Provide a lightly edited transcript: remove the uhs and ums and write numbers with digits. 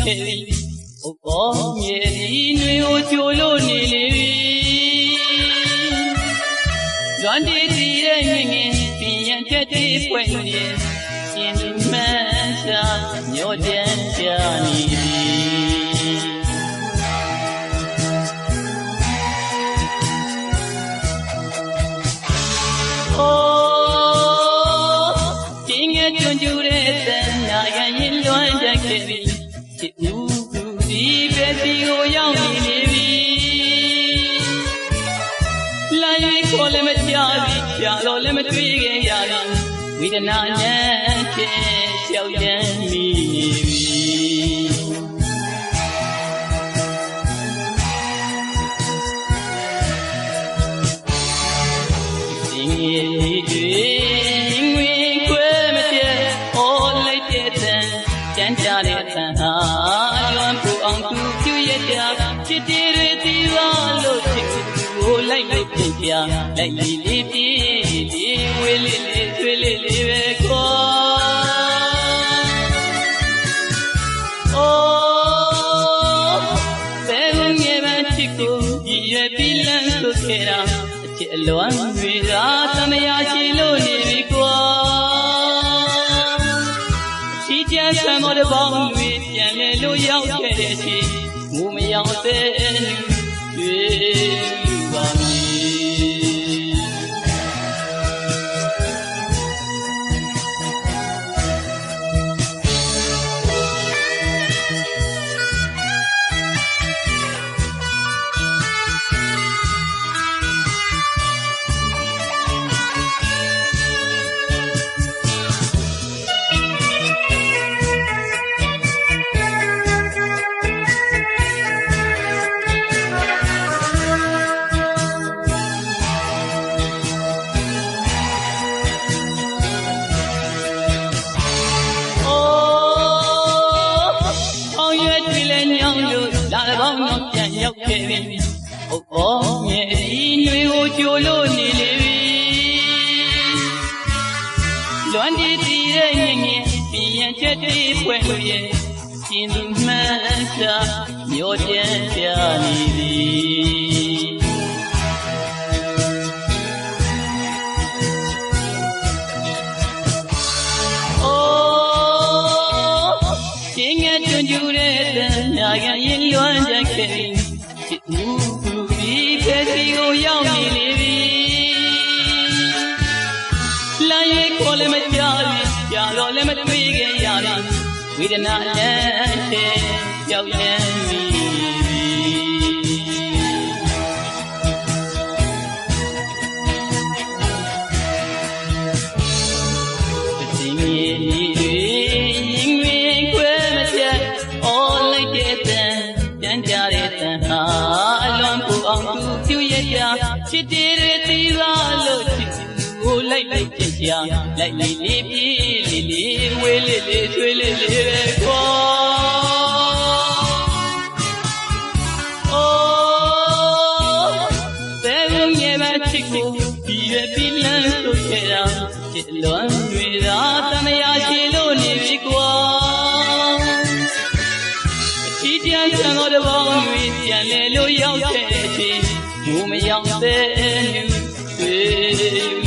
ခဲ့ပြီဥပ္ပောမြေဒီနှွေကိုချိုလို့နေလေပြီလွမ်းတီးတီးတဲ့ငင်ငင်ပြင်ရန်ချက်တီးပွင့်နေရှင်ဒီမှန်းစာမျောကြံကြနေပြီတင်းငယ်ကျွန်းကျူတဲ့တန်နာရရင်လွမ်းတတ်ခဲ့ပြီချစ်ဦးဒီပဲစီကိုရောက်နေလေပြီလာရီခေါ်လည်းမကြပြီကြာတော့လည်းမတွေ့ခင်ရပြီဝိဒနာနဲ့ချစ်လျှောက်ရမ်းမိနေပြီတင်းငယ်လေးတွေငွေခွဲမပြတ်ဟောလိုက်တဲ့တန်ကြမ်းကြတဲ့တန်ဟာလွန်ပူအောင်သူပြည့်ရတာချစ်တွေတီးပါလို့ချစ်ကိုလိုက်လိုက်ပြပြလိုက်လီလေးပြေးဒီဝေးလေးလေးဆွေးလေးလေးပဲခေါ်ဘယ်လိုငယ်မှချစ်ကိုရည်ရွယ်ပြီးလမ်းဆိုခဲ့တာအချစ်အလွမ်းတွေကသမယာရှိလို့နေပြီကွာချီးကျမ်းဆံတော်တစ်ပေါင်းတွေပြန်လဲလို့ရောက်ခဲ့တဲ့ချိန်ငိုမရောက်တဲ့လူတွေလူပါမည်ရောက်ခဲ့ပြီဥပ္ပောမြေဒီနှွေကိုချိုလို့နေလေပြီလွမ်းတီးတီးတဲ့ငင်ငင်ပြင်ရန်ချက်တီးပွင့်လို့ရဲ့ရှင်သူမှန်းစာမျောကြံကြနေပြီတင်းငယ်ကျွန်းကျူတဲ့တန်ညာရရင်လွမ်းတတ်ခဲ့ပြီချစ်ဦးဒီပဲစီကိုရောက်နေလေပြီလာရီခေါ်လည်းမကြပြီကြာတော့လည်းမတွေ့ခင်ရပြီဝေဒနာနဲ့ကြောက်ရမ်းမိချစ်တွေတီးပါလို့ချစ်ကိုလိုက်လိုက်ကြကြလိုက်လေးလေးပြေးလေးလေးဝေးလေးလေးဆွေးလေးလေးပဲခေါ်ဘယ်လိုငယ်မှချစ်ကိုဒီရပြီးလမ်းဆိုခဲ့တာချစ်လွမ်းတွေသာတမယာရှိလို့နေပြီကွာအချီးကျမ်းဆံတော်တစ်ပေါင်းတွေပြန်လဲလို့ရောက်ခဲ့တဲ့ချိန်ငိုမရောက်တဲ့လူတွေ